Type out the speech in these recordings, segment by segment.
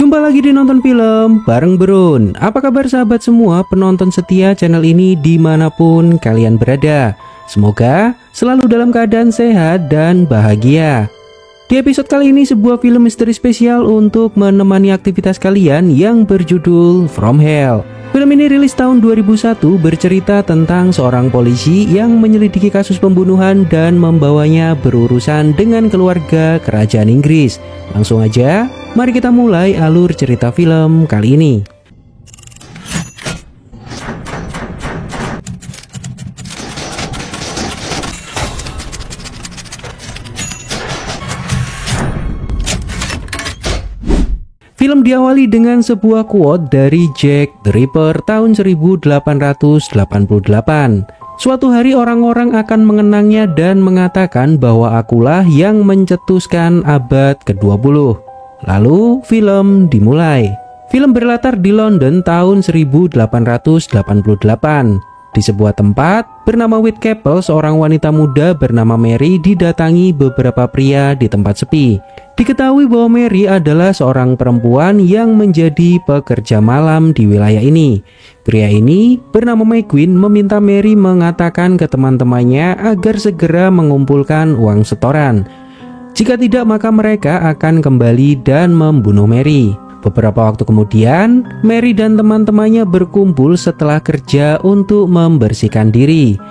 Jumpa lagi di Nonton Film bareng Brun. Apa kabar sahabat semua penonton setia channel ini dimanapun kalian berada? Semoga selalu dalam keadaan sehat dan bahagia. Di episode kali ini sebuah film misteri spesial untuk menemani aktivitas kalian yang berjudul From Hell. Film ini rilis tahun 2001, bercerita tentang seorang polisi yang menyelidiki kasus pembunuhan dan membawanya berurusan dengan keluarga kerajaan Inggris. Langsung aja, mari kita mulai alur cerita film kali ini. Film diawali dengan sebuah quote dari Jack the Ripper tahun 1888. Suatu hari orang-orang akan mengenangnya dan mengatakan bahwa akulah yang mencetuskan abad ke-20. Lalu film dimulai. Film berlatar di London tahun 1888. Di sebuah tempat bernama Whitechapel, seorang wanita muda bernama Mary didatangi beberapa pria di tempat sepi. Diketahui bahwa Mary adalah seorang perempuan yang menjadi pekerja malam di wilayah ini. Pria ini bernama McQueen meminta Mary mengatakan ke teman-temannya agar segera mengumpulkan uang setoran. Jika tidak, maka mereka akan kembali dan membunuh Mary. Beberapa waktu kemudian, Mary dan teman-temannya berkumpul setelah kerja untuk membersihkan diri.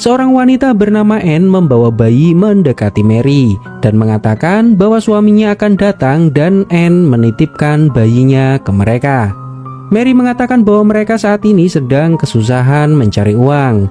Seorang wanita bernama Anne membawa bayi mendekati Mary dan mengatakan bahwa suaminya akan datang dan Anne menitipkan bayinya ke mereka. Mary mengatakan bahwa mereka saat ini sedang kesusahan mencari uang.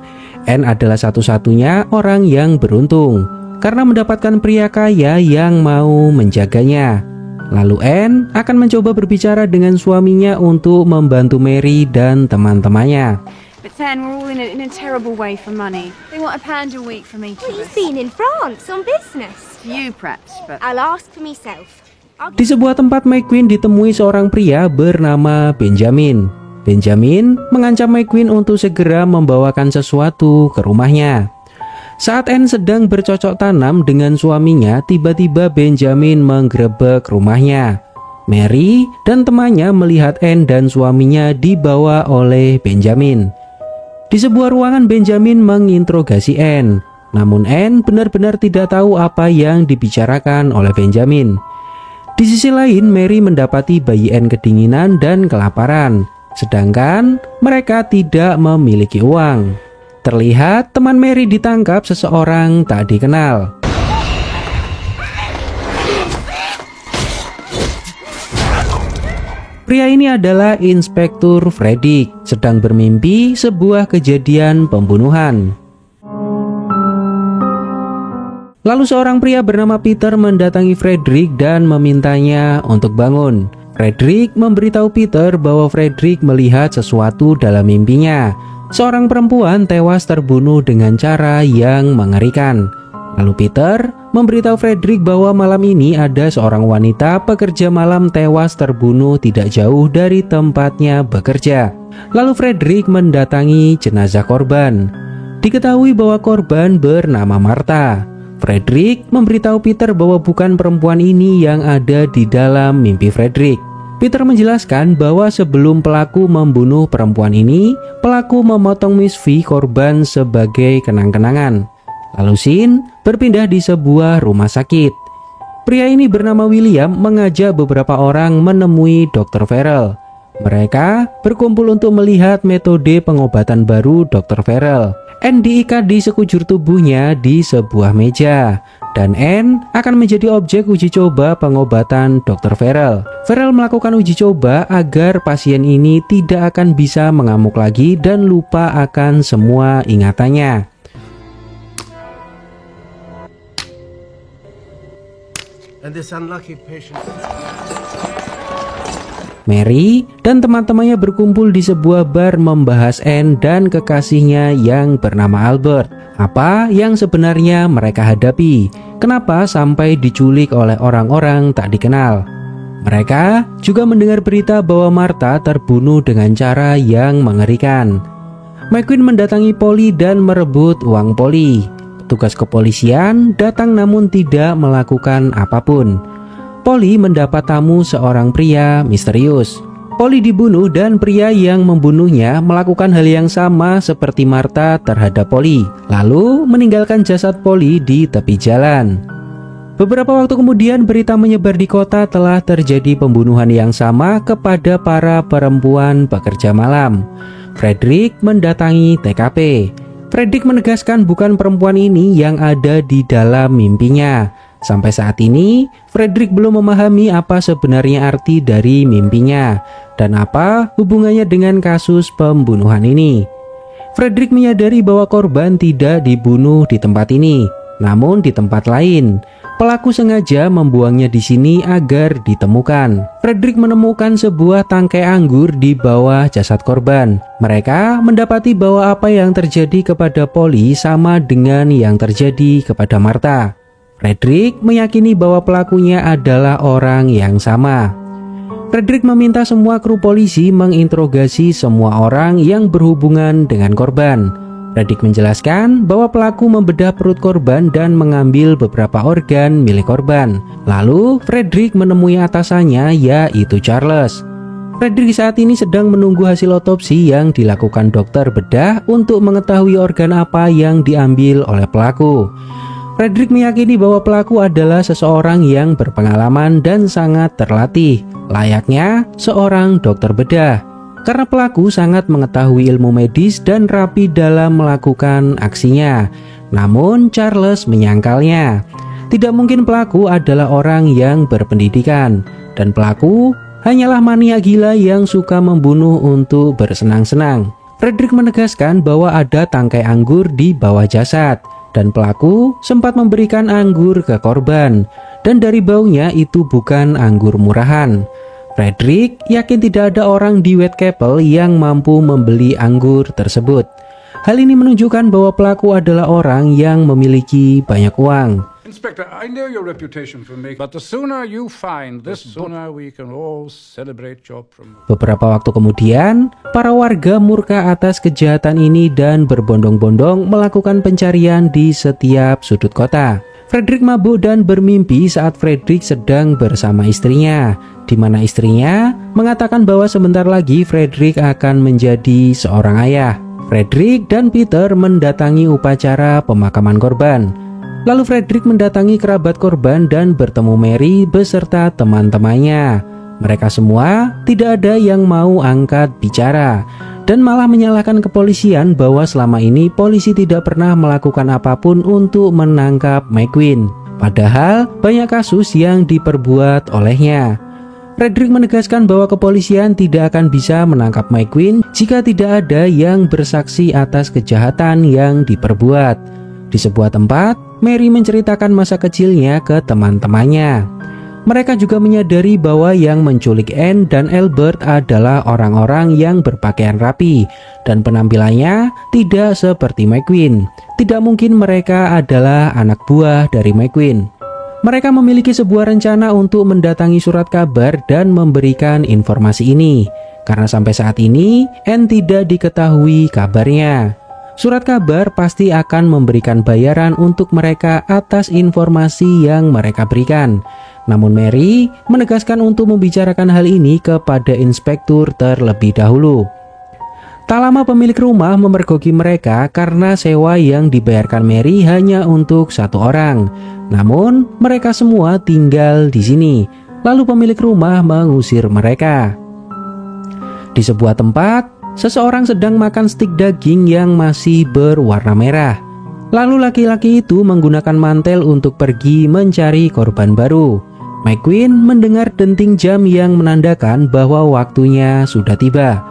Anne adalah satu-satunya orang yang beruntung karena mendapatkan pria kaya yang mau menjaganya. Lalu Anne akan mencoba berbicara dengan suaminya untuk membantu Mary dan teman-temannya. But then we're all in a terrible way for money. They want £1 a week from each of Well, us. you've been in France on business. You perhaps, but I'll ask for myself. Di sebuah tempat McQueen ditemui seorang pria bernama Benjamin. Benjamin mengancam McQueen untuk segera membawakan sesuatu ke rumahnya. Saat Anne sedang bercocok tanam dengan suaminya, tiba-tiba Benjamin menggerebek rumahnya. Mary dan temannya melihat Anne dan suaminya dibawa oleh Benjamin. Di sebuah ruangan, Benjamin menginterogasi Anne. Namun Anne benar-benar tidak tahu apa yang dibicarakan oleh Benjamin. Di sisi lain, Mary mendapati bayi Anne kedinginan dan kelaparan. Sedangkan mereka tidak memiliki uang. Terlihat teman Mary ditangkap seseorang tak dikenal. Pria ini adalah Inspektur Frederick, sedang bermimpi sebuah kejadian pembunuhan. Lalu seorang pria bernama Peter mendatangi Frederick dan memintanya untuk bangun. Frederick memberitahu Peter bahwa Frederick melihat sesuatu dalam mimpinya. Seorang perempuan tewas terbunuh dengan cara yang mengerikan. Lalu Peter memberitahu Frederick bahwa malam ini ada seorang wanita pekerja malam tewas terbunuh tidak jauh dari tempatnya bekerja. Lalu Frederick mendatangi jenazah korban. Diketahui bahwa korban bernama Martha. Frederick memberitahu Peter bahwa bukan perempuan ini yang ada di dalam mimpi Frederick. Peter menjelaskan bahwa sebelum pelaku membunuh perempuan ini, pelaku memotong misfi korban sebagai kenang-kenangan. Lalu scene berpindah di sebuah rumah sakit. Pria ini bernama William mengajak beberapa orang menemui Dr. Farrell. Mereka berkumpul untuk melihat metode pengobatan baru Dr. Farrell. Anne diikat di sekujur tubuhnya di sebuah meja, dan Anne akan menjadi objek uji coba pengobatan Dr. Farrell. Farrell melakukan uji coba agar pasien ini tidak akan bisa mengamuk lagi dan lupa akan semua ingatannya. And this unlucky patient. Mary dan teman-temannya berkumpul di sebuah bar membahas Anne dan kekasihnya yang bernama Albert. Apa yang sebenarnya mereka hadapi? Kenapa sampai diculik oleh orang-orang tak dikenal? Mereka juga mendengar berita bahwa Martha terbunuh dengan cara yang mengerikan. McQueen mendatangi Polly dan merebut uang Polly. Petugas kepolisian datang namun tidak melakukan apapun. Polly mendapat tamu seorang pria misterius. Polly dibunuh dan pria yang membunuhnya melakukan hal yang sama seperti Martha terhadap Polly, lalu meninggalkan jasad Polly di tepi jalan. Beberapa waktu kemudian berita menyebar di kota telah terjadi pembunuhan yang sama kepada para perempuan pekerja malam. Frederick mendatangi TKP. Frederick menegaskan bukan perempuan ini yang ada di dalam mimpinya. Sampai saat ini, Frederick belum memahami apa sebenarnya arti dari mimpinya dan apa hubungannya dengan kasus pembunuhan ini. Frederick menyadari bahwa korban tidak dibunuh di tempat ini, namun di tempat lain. Pelaku sengaja membuangnya di sini agar ditemukan. Frederick menemukan sebuah tangkai anggur di bawah jasad korban. Mereka mendapati bahwa apa yang terjadi kepada Polly sama dengan yang terjadi kepada Martha. Frederick meyakini bahwa pelakunya adalah orang yang sama. Frederick meminta semua kru polisi menginterogasi semua orang yang berhubungan dengan korban. Frederick menjelaskan bahwa pelaku membedah perut korban dan mengambil beberapa organ milik korban. Lalu Frederick menemui atasannya, yaitu Charles. Frederick saat ini sedang menunggu hasil otopsi yang dilakukan dokter bedah untuk mengetahui organ apa yang diambil oleh pelaku. Frederick meyakini bahwa pelaku adalah seseorang yang berpengalaman dan sangat terlatih, layaknya seorang dokter bedah. Karena pelaku sangat mengetahui ilmu medis dan rapi dalam melakukan aksinya. Namun Charles menyangkalnya. Tidak mungkin pelaku adalah orang yang berpendidikan, dan pelaku hanyalah maniak gila yang suka membunuh untuk bersenang-senang. Frederick menegaskan bahwa ada tangkai anggur di bawah jasad, dan pelaku sempat memberikan anggur ke korban, dan dari baunya itu bukan anggur murahan. Frederick yakin tidak ada orang di Whitechapel yang mampu membeli anggur tersebut. Hal ini menunjukkan bahwa pelaku adalah orang yang memiliki banyak uang. Inspector, I know your reputation for making, but the sooner you find this, the sooner we can all celebrate your promotion. Beberapa waktu kemudian, para warga murka atas kejahatan ini dan berbondong-bondong melakukan pencarian di setiap sudut kota. Frederick mabuk dan bermimpi saat Frederick sedang bersama istrinya, di mana istrinya mengatakan bahwa sebentar lagi Frederick akan menjadi seorang ayah. Frederick dan Peter mendatangi upacara pemakaman korban. Lalu Frederick mendatangi kerabat korban dan bertemu Mary beserta teman-temannya. Mereka semua tidak ada yang mau angkat bicara dan malah menyalahkan kepolisian bahwa selama ini polisi tidak pernah melakukan apapun untuk menangkap McQueen. Padahal banyak kasus yang diperbuat olehnya. Frederick menegaskan bahwa kepolisian tidak akan bisa menangkap McQueen jika tidak ada yang bersaksi atas kejahatan yang diperbuat. Di sebuah tempat, Mary menceritakan masa kecilnya ke teman-temannya. Mereka juga menyadari bahwa yang menculik Anne dan Albert adalah orang-orang yang berpakaian rapi dan penampilannya tidak seperti McQueen. Tidak mungkin mereka adalah anak buah dari McQueen. Mereka memiliki sebuah rencana untuk mendatangi surat kabar dan memberikan informasi ini, karena sampai saat ini Anne tidak diketahui kabarnya. Surat kabar pasti akan memberikan bayaran untuk mereka atas informasi yang mereka berikan. Namun Mary menegaskan untuk membicarakan hal ini kepada inspektur terlebih dahulu. Tak lama pemilik rumah memergoki mereka karena sewa yang dibayarkan Mary hanya untuk satu orang. Namun mereka semua tinggal di sini. Lalu pemilik rumah mengusir mereka. Di sebuah tempat, seseorang sedang makan stik daging yang masih berwarna merah. Lalu laki-laki itu menggunakan mantel untuk pergi mencari korban baru. McQueen mendengar denting jam yang menandakan bahwa waktunya sudah tiba.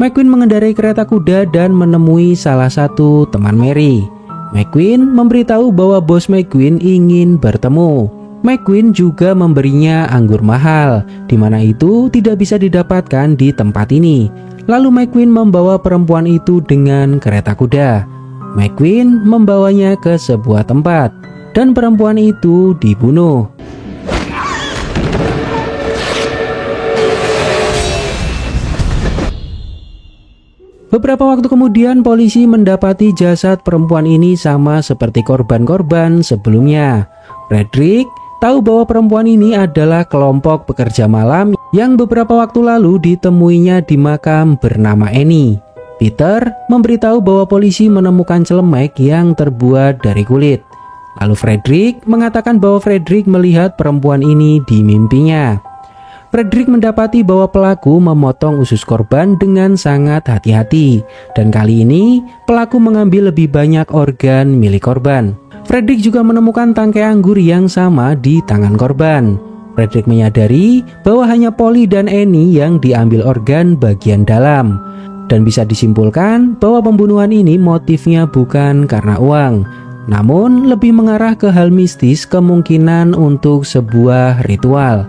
McQueen mengendarai kereta kuda dan menemui salah satu teman Mary. McQueen memberitahu bahwa bos McQueen ingin bertemu. McQueen juga memberinya anggur mahal, di mana itu tidak bisa didapatkan di tempat ini. Lalu McQueen membawa perempuan itu dengan kereta kuda. McQueen membawanya ke sebuah tempat, dan perempuan itu dibunuh. Beberapa waktu kemudian polisi mendapati jasad perempuan ini sama seperti korban-korban sebelumnya. Frederick tahu bahwa perempuan ini adalah kelompok pekerja malam yang beberapa waktu lalu ditemuinya di makam bernama Annie. Peter memberitahu bahwa polisi menemukan celemek yang terbuat dari kulit. Lalu Frederick mengatakan bahwa Frederick melihat perempuan ini di mimpinya. Frederick mendapati bahwa pelaku memotong usus korban dengan sangat hati-hati, dan kali ini pelaku mengambil lebih banyak organ milik korban. Frederick juga menemukan tangkai anggur yang sama di tangan korban. Frederick menyadari bahwa hanya Polly dan Annie yang diambil organ bagian dalam, dan bisa disimpulkan bahwa pembunuhan ini motifnya bukan karena uang, namun lebih mengarah ke hal mistis, kemungkinan untuk sebuah ritual.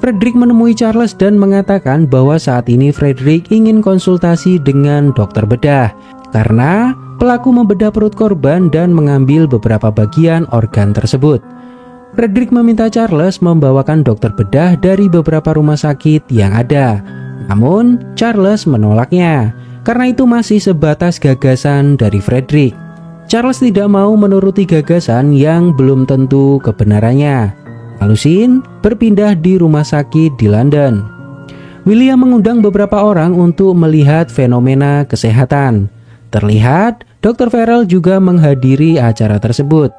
Frederick menemui Charles dan mengatakan bahwa saat ini Frederick ingin konsultasi dengan dokter bedah karena pelaku membedah perut korban dan mengambil beberapa bagian organ tersebut. Frederick meminta Charles membawakan dokter bedah dari beberapa rumah sakit yang ada. Namun Charles menolaknya karena itu masih sebatas gagasan dari Frederick. Charles tidak mau menuruti gagasan yang belum tentu kebenarannya. Lalu Sin berpindah di rumah sakit di London. William mengundang beberapa orang untuk melihat fenomena kesehatan. Terlihat Dr. Farrell juga menghadiri acara tersebut.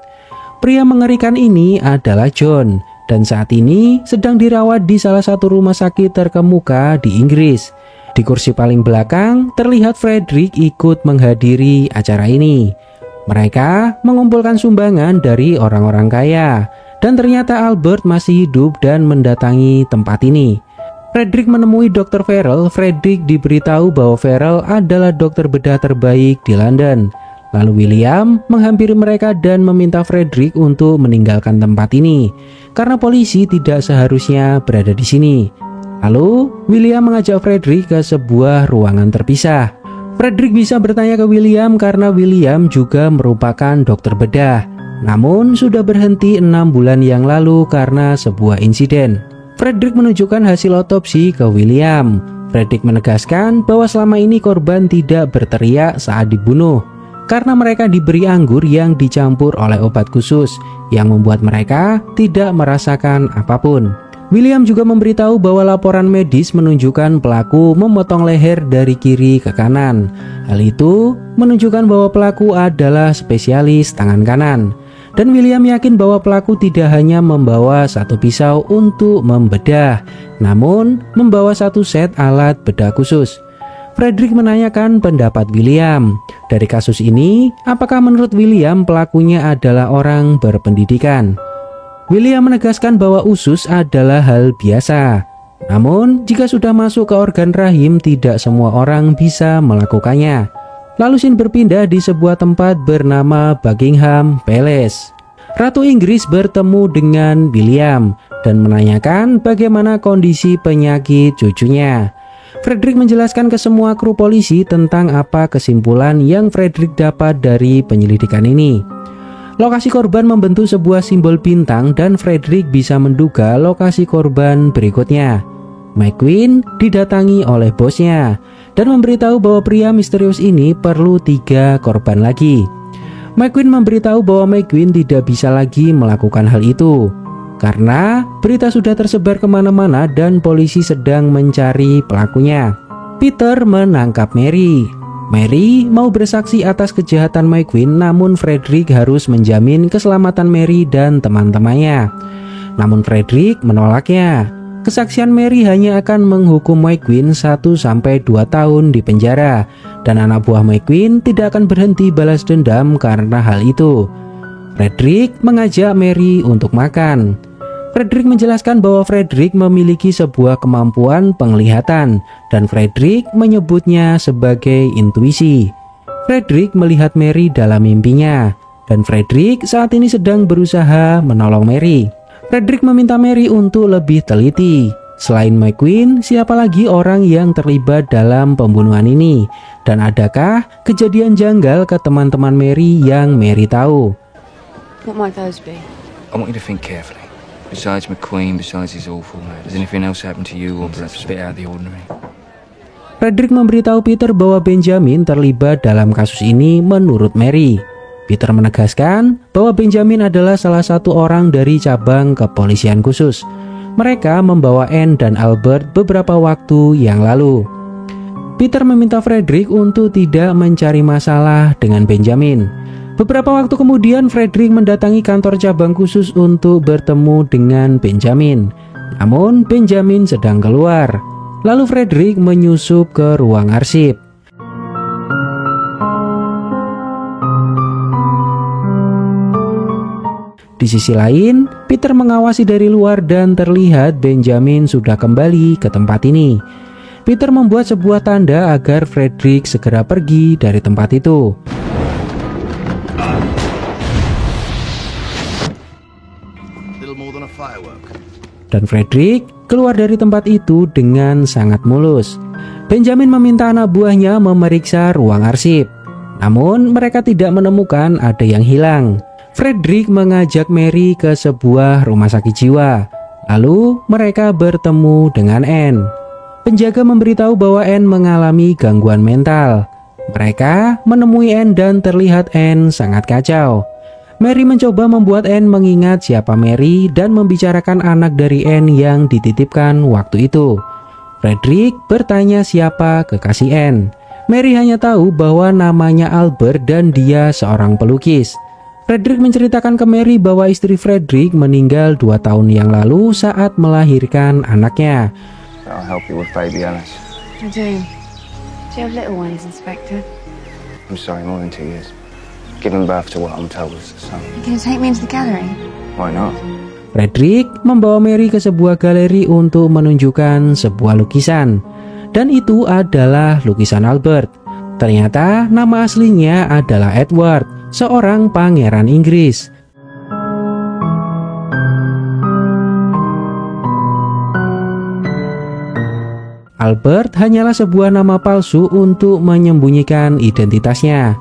Pria mengerikan ini adalah John, dan saat ini sedang dirawat di salah satu rumah sakit terkemuka di Inggris. Di kursi paling belakang terlihat Frederick ikut menghadiri acara ini. Mereka mengumpulkan sumbangan dari orang-orang kaya, dan ternyata Albert masih hidup dan mendatangi tempat ini. Frederick menemui Dr. Farrell. Frederick diberitahu bahwa Farrell adalah dokter bedah terbaik di London. Lalu William menghampiri mereka dan meminta Frederick untuk meninggalkan tempat ini karena polisi tidak seharusnya berada di sini. Lalu William mengajak Frederick ke sebuah ruangan terpisah. Frederick bisa bertanya ke William karena William juga merupakan dokter bedah, namun sudah berhenti 6 bulan yang lalu karena sebuah insiden. Frederick menunjukkan hasil otopsi ke William. Frederick menegaskan bahwa selama ini korban tidak berteriak saat dibunuh karena mereka diberi anggur yang dicampur oleh obat khusus yang membuat mereka tidak merasakan apapun. William juga memberitahu bahwa laporan medis menunjukkan pelaku memotong leher dari kiri ke kanan. Hal itu menunjukkan bahwa pelaku adalah spesialis tangan kanan. Dan William yakin bahwa pelaku tidak hanya membawa satu pisau untuk membedah, namun membawa satu set alat bedah khusus. Frederick menanyakan pendapat William. Dari kasus ini, apakah menurut William pelakunya adalah orang berpendidikan? William menegaskan bahwa usus adalah hal biasa. Namun, jika sudah masuk ke organ rahim, tidak semua orang bisa melakukannya. Lalu Sin berpindah di sebuah tempat bernama Buckingham Palace. Ratu Inggris bertemu dengan William dan menanyakan bagaimana kondisi penyakit cucunya. Frederick menjelaskan ke semua kru polisi tentang apa kesimpulan yang Frederick dapat dari penyelidikan ini. Lokasi korban membentuk sebuah simbol bintang dan Frederick bisa menduga lokasi korban berikutnya. McQueen didatangi oleh bosnya dan memberitahu bahwa pria misterius ini perlu 3 korban lagi. McQueen memberitahu bahwa McQueen tidak bisa lagi melakukan hal itu karena berita sudah tersebar kemana-mana dan polisi sedang mencari pelakunya. Peter menangkap Mary. Mary mau bersaksi atas kejahatan McQueen, namun Frederick harus menjamin keselamatan Mary dan teman-temannya. Namun Frederick menolaknya. Kesaksian Mary hanya akan menghukum McQueen 1-2 tahun di penjara, dan anak buah McQueen tidak akan berhenti balas dendam karena hal itu. Frederick mengajak Mary untuk makan. Frederick menjelaskan bahwa Frederick memiliki sebuah kemampuan penglihatan dan Frederick menyebutnya sebagai intuisi. Frederick melihat Mary dalam mimpinya dan Frederick saat ini sedang berusaha menolong Mary. Frederick meminta Mary untuk lebih teliti. Selain McQueen, siapa lagi orang yang terlibat dalam pembunuhan ini? Dan adakah kejadian janggal ke teman-teman Mary yang Mary tahu? What might those be? I want you to think carefully. Besides McQueen, besides his awful man, has anything else happened to you or perhaps a bit out of the ordinary? Frederick memberitahu Peter bahwa Benjamin terlibat dalam kasus ini menurut Mary. Peter menegaskan bahwa Benjamin adalah salah satu orang dari cabang kepolisian khusus. Mereka membawa Anne dan Albert beberapa waktu yang lalu. Peter meminta Frederick untuk tidak mencari masalah dengan Benjamin. Beberapa waktu kemudian Frederick mendatangi kantor cabang khusus untuk bertemu dengan Benjamin. Namun Benjamin sedang keluar. Lalu Frederick menyusup ke ruang arsip. Di sisi lain, Peter mengawasi dari luar dan terlihat Benjamin sudah kembali ke tempat ini. Peter membuat sebuah tanda agar Frederick segera pergi dari tempat itu. Dan Frederick keluar dari tempat itu dengan sangat mulus. Benjamin meminta anak buahnya memeriksa ruang arsip. Namun mereka tidak menemukan ada yang hilang. Frederick mengajak Mary ke sebuah rumah sakit jiwa. Lalu mereka bertemu dengan Anne. Penjaga memberitahu bahwa Anne mengalami gangguan mental. Mereka menemui Anne dan terlihat Anne sangat kacau. Mary mencoba membuat Anne mengingat siapa Mary dan membicarakan anak dari Anne yang dititipkan waktu itu. Frederick bertanya siapa kekasih Anne. Mary hanya tahu bahwa namanya Albert dan dia seorang pelukis. Frederick menceritakan ke Mary bahwa istri Frederick meninggal 2 tahun yang lalu saat melahirkan anaknya. I'll help you with baby Alice. I do. Do you have little ones, Inspector? I'm sorry, more than 2 years. Giving birth to what I'm told is the son. You gonna take me into the gallery? Why not? Frederick membawa Mary ke sebuah galeri untuk menunjukkan sebuah lukisan. Dan itu adalah lukisan Albert. Ternyata nama aslinya adalah Edward, seorang pangeran Inggris. Albert hanyalah sebuah nama palsu untuk menyembunyikan identitasnya.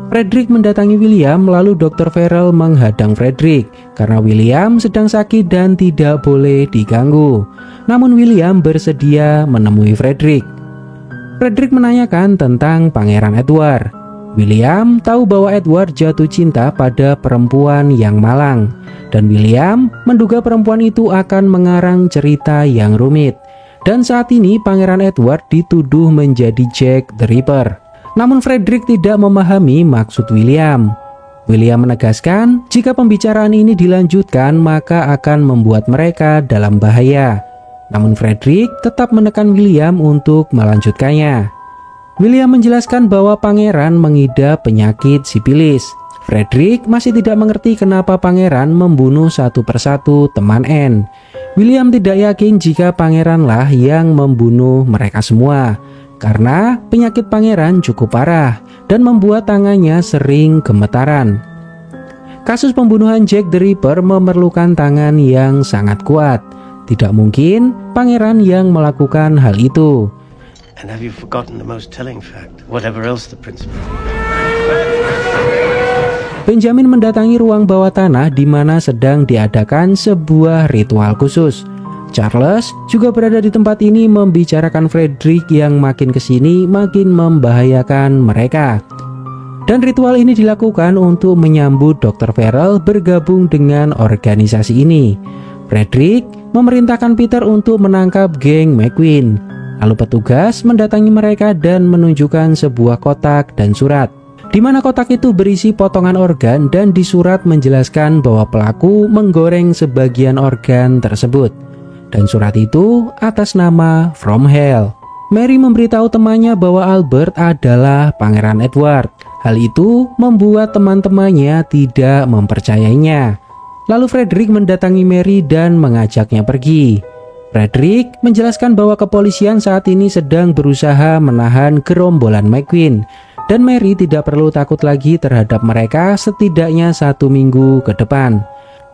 Frederick mendatangi William, lalu Dr. Farrell menghadang Frederick karena William sedang sakit dan tidak boleh diganggu. Namun William bersedia menemui Frederick. Frederick menanyakan tentang Pangeran Edward. William tahu bahwa Edward jatuh cinta pada perempuan yang malang, dan William menduga perempuan itu akan mengarang cerita yang rumit. Dan saat ini Pangeran Edward dituduh menjadi Jack the Ripper. Namun Frederick tidak memahami maksud William. William menegaskan jika pembicaraan ini dilanjutkan maka akan membuat mereka dalam bahaya. Namun Frederick tetap menekan William untuk melanjutkannya. William menjelaskan bahwa pangeran mengidap penyakit sipilis. Frederick masih tidak mengerti kenapa pangeran membunuh satu persatu teman Anne. William tidak yakin jika pangeranlah yang membunuh mereka semua, karena penyakit pangeran cukup parah dan membuat tangannya sering gemetaran. Kasus pembunuhan Jack the Ripper memerlukan tangan yang sangat kuat. Tidak mungkin pangeran yang melakukan hal itu. And have you forgotten the most telling fact? Whatever else the principal. Benjamin mendatangi ruang bawah tanah di mana sedang diadakan sebuah ritual khusus. Charles juga berada di tempat ini membicarakan Frederick yang makin kesini makin membahayakan mereka. Dan ritual ini dilakukan untuk menyambut Dr. Farrell bergabung dengan organisasi ini. Frederick memerintahkan Peter untuk menangkap geng McQueen. Lalu petugas mendatangi mereka dan menunjukkan sebuah kotak dan surat, di mana kotak itu berisi potongan organ dan di surat menjelaskan bahwa pelaku menggoreng sebagian organ tersebut. Dan surat itu atas nama From Hell. Mary memberitahu temannya bahwa Albert adalah Pangeran Edward. Hal itu membuat teman-temannya tidak mempercayainya. Lalu Frederick mendatangi Mary dan mengajaknya pergi. Frederick menjelaskan bahwa kepolisian saat ini sedang berusaha menahan gerombolan McQueen, dan Mary tidak perlu takut lagi terhadap mereka setidaknya 1 minggu ke depan.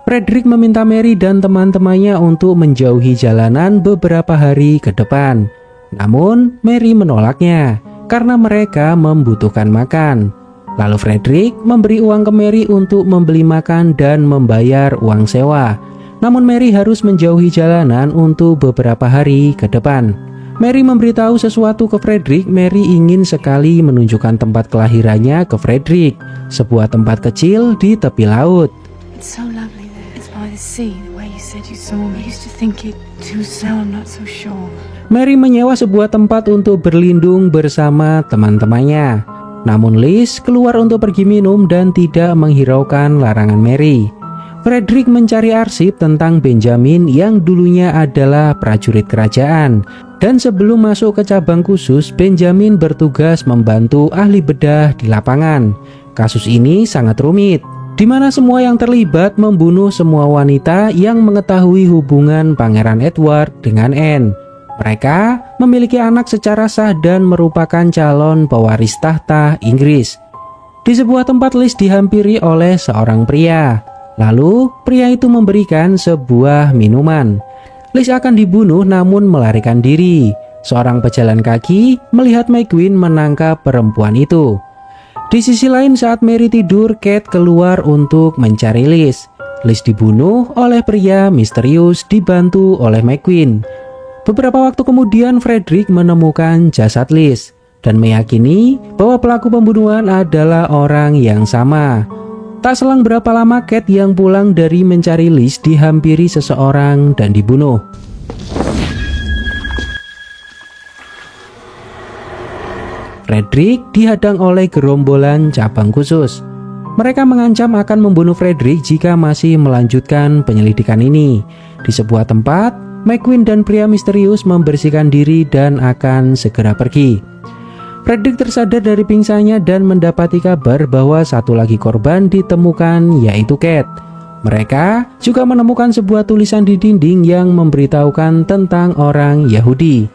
Frederick meminta Mary dan teman-temannya untuk menjauhi jalanan beberapa hari ke depan. Namun Mary menolaknya karena mereka membutuhkan makan. Lalu Frederick memberi uang ke Mary untuk membeli makan dan membayar uang sewa. Namun Mary harus menjauhi jalanan untuk beberapa hari ke depan. Mary memberitahu sesuatu ke Frederick. Mary ingin sekali menunjukkan tempat kelahirannya ke Frederick, sebuah tempat kecil di tepi laut. It's so lovely there. It's by the sea, the way you said you saw me. I used to think it too, now I'm not so sure. Mary menyewa sebuah tempat untuk berlindung bersama teman-temannya. Namun Liz keluar untuk pergi minum dan tidak menghiraukan larangan Mary. Frederick mencari arsip tentang Benjamin yang dulunya adalah prajurit kerajaan. Dan sebelum masuk ke cabang khusus, Benjamin bertugas membantu ahli bedah di lapangan. Kasus ini sangat rumit, di mana semua yang terlibat membunuh semua wanita yang mengetahui hubungan Pangeran Edward dengan Anne. Mereka memiliki anak secara sah dan merupakan calon pewaris tahta Inggris. Di sebuah tempat Liz dihampiri oleh seorang pria. Lalu pria itu memberikan sebuah minuman. Liz akan dibunuh namun melarikan diri. Seorang pejalan kaki melihat McQueen menangkap perempuan itu. Di sisi lain, saat Mary tidur, Kate keluar untuk mencari Liz. Liz dibunuh oleh pria misterius dibantu oleh McQueen. Beberapa waktu kemudian Frederick menemukan jasad Liz dan meyakini bahwa pelaku pembunuhan adalah orang yang sama. Tak selang berapa lama Kate yang pulang dari mencari Liz dihampiri seseorang dan dibunuh. Frederick dihadang oleh gerombolan cabang khusus. Mereka mengancam akan membunuh Frederick jika masih melanjutkan penyelidikan ini. Di sebuah tempat, McQueen dan pria misterius membersihkan diri dan akan segera pergi. Frederick tersadar dari pingsannya dan mendapati kabar bahwa satu lagi korban ditemukan, yaitu Kate. Mereka juga menemukan sebuah tulisan di dinding yang memberitahukan tentang orang Yahudi.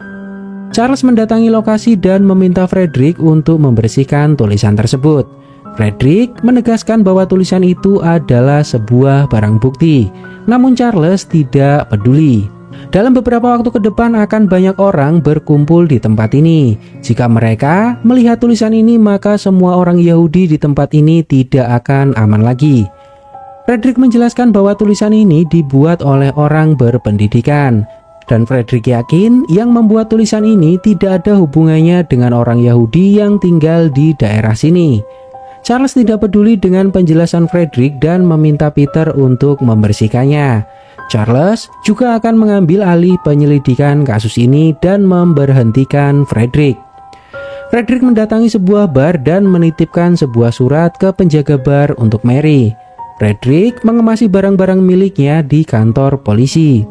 Charles mendatangi lokasi dan meminta Frederick untuk membersihkan tulisan tersebut. Frederick menegaskan bahwa tulisan itu adalah sebuah barang bukti, namun Charles tidak peduli. Dalam beberapa waktu ke depan akan banyak orang berkumpul di tempat ini. Jika mereka melihat tulisan ini, maka semua orang Yahudi di tempat ini tidak akan aman lagi. Frederick menjelaskan bahwa tulisan ini dibuat oleh orang berpendidikan. Dan Frederick yakin yang membuat tulisan ini tidak ada hubungannya dengan orang Yahudi yang tinggal di daerah sini. Charles tidak peduli dengan penjelasan Frederick dan meminta Peter untuk membersihkannya. Charles juga akan mengambil alih penyelidikan kasus ini dan memberhentikan Frederick. Frederick mendatangi sebuah bar dan menitipkan sebuah surat ke penjaga bar untuk Mary. Frederick mengemasi barang-barang miliknya di kantor polisi.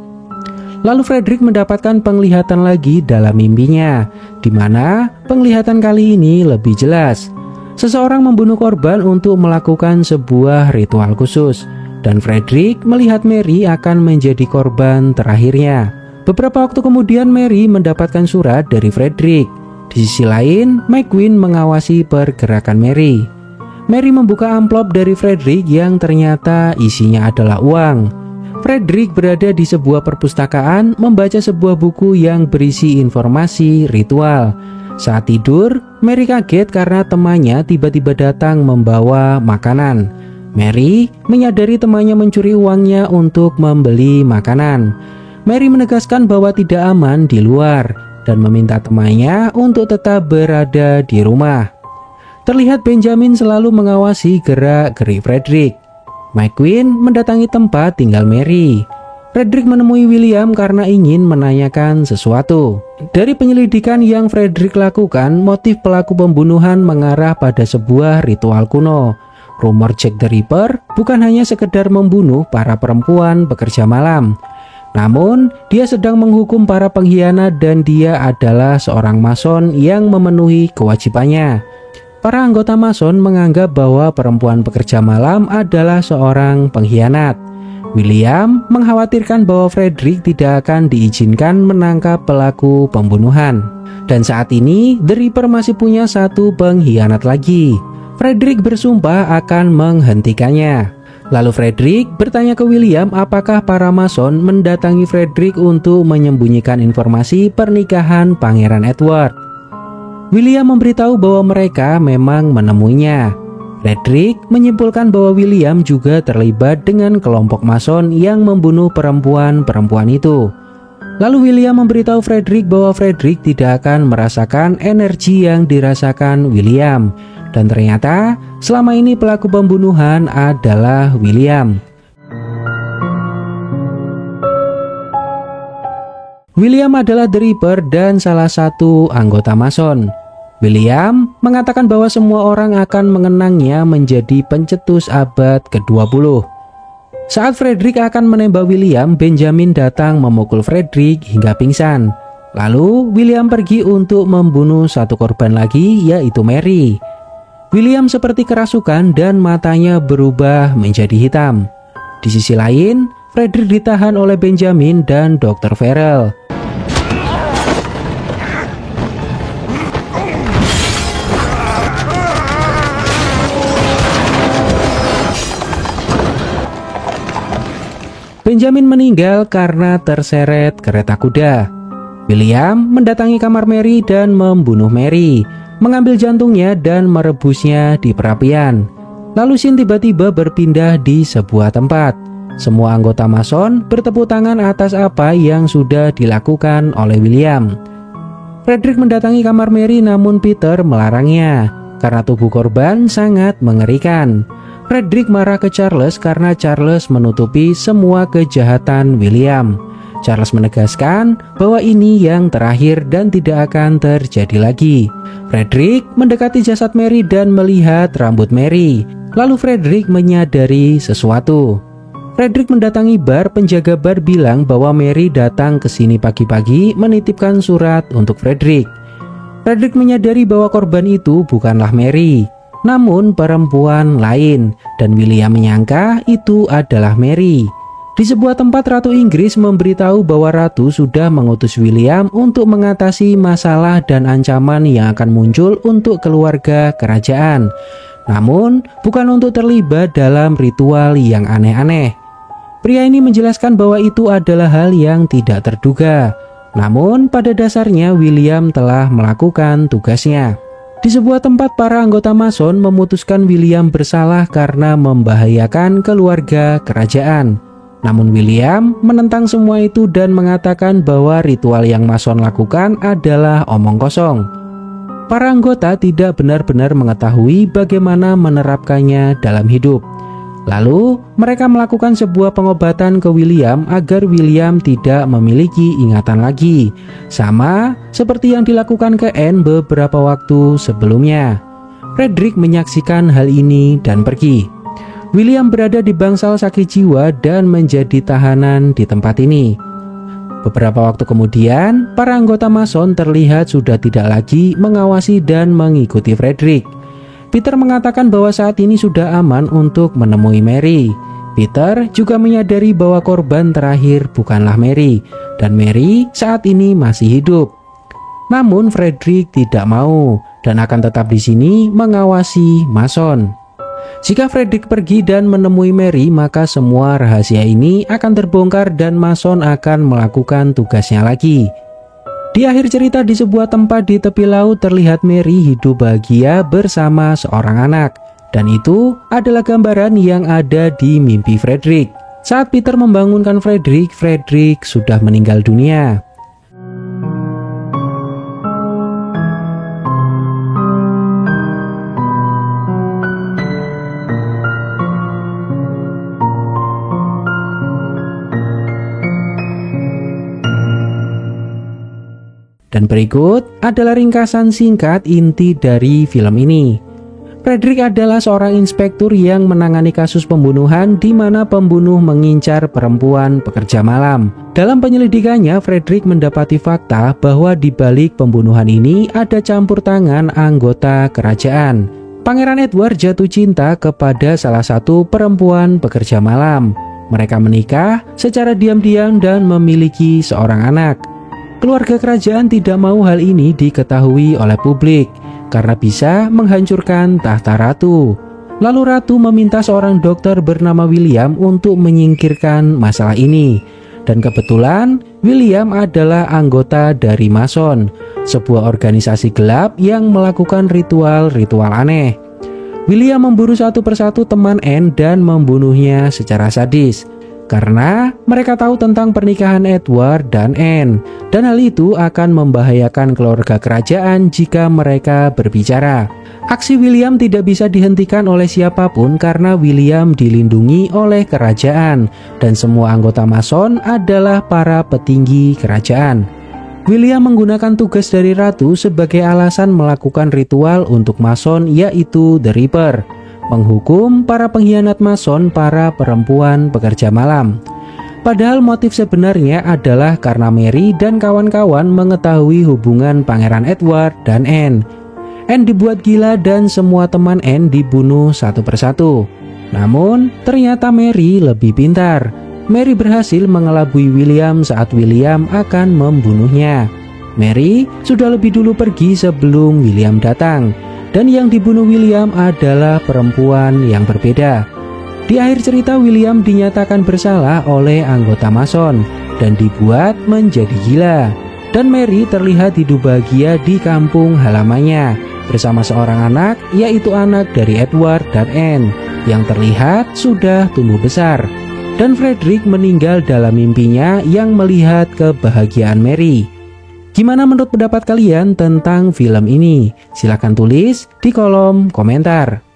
Lalu Frederick mendapatkan penglihatan lagi dalam mimpinya, di mana penglihatan kali ini lebih jelas. Seseorang membunuh korban untuk melakukan sebuah ritual khusus. Dan Frederick melihat Mary akan menjadi korban terakhirnya. Beberapa waktu kemudian Mary mendapatkan surat dari Frederick. Di sisi lain, McQueen mengawasi pergerakan Mary. Mary membuka amplop dari Frederick yang ternyata isinya adalah uang. Frederick berada di sebuah perpustakaan membaca sebuah buku yang berisi informasi ritual. Saat tidur, Mary kaget karena temannya tiba-tiba datang membawa makanan. Mary menyadari temannya mencuri uangnya untuk membeli makanan. Mary menegaskan bahwa tidak aman di luar dan meminta temannya untuk tetap berada di rumah. Terlihat Benjamin selalu mengawasi gerak-gerik Frederick. McQueen mendatangi tempat tinggal Mary. Frederick menemui William karena ingin menanyakan sesuatu. Dari penyelidikan yang Frederick lakukan, motif pelaku pembunuhan mengarah pada sebuah ritual kuno. Rumor Jack the Ripper bukan hanya sekedar membunuh para perempuan pekerja malam. Namun, dia sedang menghukum para pengkhianat dan dia adalah seorang mason yang memenuhi kewajibannya. Para anggota mason menganggap bahwa perempuan pekerja malam adalah seorang pengkhianat. William mengkhawatirkan bahwa Frederick tidak akan diizinkan menangkap pelaku pembunuhan. Dan saat ini, The Ripper masih punya satu pengkhianat lagi. Frederick bersumpah akan menghentikannya. Lalu Frederick bertanya ke William apakah para mason mendatangi Frederick untuk menyembunyikan informasi pernikahan Pangeran Edward. William memberitahu bahwa mereka memang menemuinya. Frederick menyimpulkan bahwa William juga terlibat dengan kelompok mason yang membunuh perempuan-perempuan itu. Lalu William memberitahu Frederick bahwa Frederick tidak akan merasakan energi yang dirasakan William. Dan ternyata selama ini pelaku pembunuhan adalah William. William adalah The Reaper dan salah satu anggota Mason. William mengatakan bahwa semua orang akan mengenangnya menjadi pencetus abad ke-20. Saat Frederick akan menembak William, Benjamin datang memukul Frederick hingga pingsan. Lalu William pergi untuk membunuh satu korban lagi, yaitu Mary. William seperti kerasukan dan matanya berubah menjadi hitam. Di sisi lain, Frederick ditahan oleh Benjamin dan Dr. Farrell. Benjamin meninggal karena terseret kereta kuda. William mendatangi kamar Mary dan membunuh Mary, mengambil jantungnya dan merebusnya di perapian. Lalu Scene tiba-tiba berpindah di sebuah tempat. Semua anggota Mason bertepuk tangan atas apa yang sudah dilakukan oleh William. Frederick mendatangi kamar Mary namun Peter melarangnya karena tubuh korban sangat mengerikan. Frederick marah ke Charles karena Charles menutupi semua kejahatan William. Charles menegaskan bahwa ini yang terakhir dan tidak akan terjadi lagi. Frederick mendekati jasad Mary dan melihat rambut Mary. Lalu Frederick menyadari sesuatu. Frederick mendatangi bar. Penjaga bar bilang bahwa Mary datang ke sini pagi-pagi menitipkan surat untuk Frederick. Frederick menyadari bahwa korban itu bukanlah Mary, namun perempuan lain, dan William menyangka itu adalah Mary. Di sebuah tempat Ratu Inggris memberitahu bahwa Ratu sudah mengutus William untuk mengatasi masalah dan ancaman yang akan muncul untuk keluarga kerajaan, namun bukan untuk terlibat dalam ritual yang aneh-aneh. Pria ini menjelaskan bahwa itu adalah hal yang tidak terduga, namun pada dasarnya William telah melakukan tugasnya. Di sebuah tempat para anggota Mason memutuskan William bersalah karena membahayakan keluarga kerajaan. Namun William menentang semua itu dan mengatakan bahwa ritual yang Mason lakukan adalah omong kosong. Para anggota tidak benar-benar mengetahui bagaimana menerapkannya dalam hidup. Lalu mereka melakukan sebuah pengobatan ke William agar William tidak memiliki ingatan lagi, sama seperti yang dilakukan ke Anne beberapa waktu sebelumnya. Frederick menyaksikan hal ini dan pergi. William berada di bangsal sakit jiwa dan menjadi tahanan di tempat ini. Beberapa waktu kemudian, para anggota Mason terlihat sudah tidak lagi mengawasi dan mengikuti Frederick. Peter mengatakan bahwa saat ini sudah aman untuk menemui Mary. Peter juga menyadari bahwa korban terakhir bukanlah Mary, dan Mary saat ini masih hidup. Namun Frederick tidak mau dan akan tetap di sini mengawasi Mason. Jika Frederick pergi dan menemui Mary, maka semua rahasia ini akan terbongkar dan Mason akan melakukan tugasnya lagi. Di akhir cerita, di sebuah tempat di tepi laut terlihat Mary hidup bahagia bersama seorang anak. Dan itu adalah gambaran yang ada di mimpi Frederick. Saat Peter membangunkan Frederick, Frederick sudah meninggal dunia. Dan berikut adalah ringkasan singkat inti dari film ini. Frederick adalah seorang inspektur yang menangani kasus pembunuhan di mana pembunuh mengincar perempuan pekerja malam. Dalam penyelidikannya, Frederick mendapati fakta bahwa di balik pembunuhan ini ada campur tangan anggota kerajaan. Pangeran Edward jatuh cinta kepada salah satu perempuan pekerja malam. Mereka menikah secara diam-diam dan memiliki seorang anak. Keluarga kerajaan tidak mau hal ini diketahui oleh publik karena bisa menghancurkan tahta ratu. Lalu ratu meminta seorang dokter bernama William untuk menyingkirkan masalah ini. Dan kebetulan William adalah anggota dari Mason, sebuah organisasi gelap yang melakukan ritual-ritual aneh. William memburu satu persatu teman Anne dan membunuhnya secara sadis. karena mereka tahu tentang pernikahan Edward dan Anne, dan hal itu akan membahayakan keluarga kerajaan jika mereka berbicara. Aksi William tidak bisa dihentikan oleh siapapun karena William dilindungi oleh kerajaan, dan semua anggota Mason adalah para petinggi kerajaan. William menggunakan tugas dari ratu sebagai alasan melakukan ritual untuk Mason, yaitu The Reaper, menghukum para pengkhianat Mason, para perempuan pekerja malam. Padahal motif sebenarnya adalah karena Mary dan kawan-kawan mengetahui hubungan Pangeran Edward dan Anne. Anne dibuat gila dan semua teman Anne dibunuh satu persatu. Namun ternyata Mary lebih pintar. Mary berhasil mengelabui William saat William akan membunuhnya. Mary sudah lebih dulu pergi sebelum William datang. Dan yang dibunuh William adalah perempuan yang berbeda. Di akhir cerita, William dinyatakan bersalah oleh anggota Mason dan dibuat menjadi gila. Dan Mary terlihat hidup bahagia di kampung halamannya bersama seorang anak, yaitu anak dari Edward dan Anne, yang terlihat sudah tumbuh besar. Dan Frederick meninggal dalam mimpinya yang melihat kebahagiaan Mary. Gimana menurut pendapat kalian tentang film ini? Silahkan tulis di kolom komentar.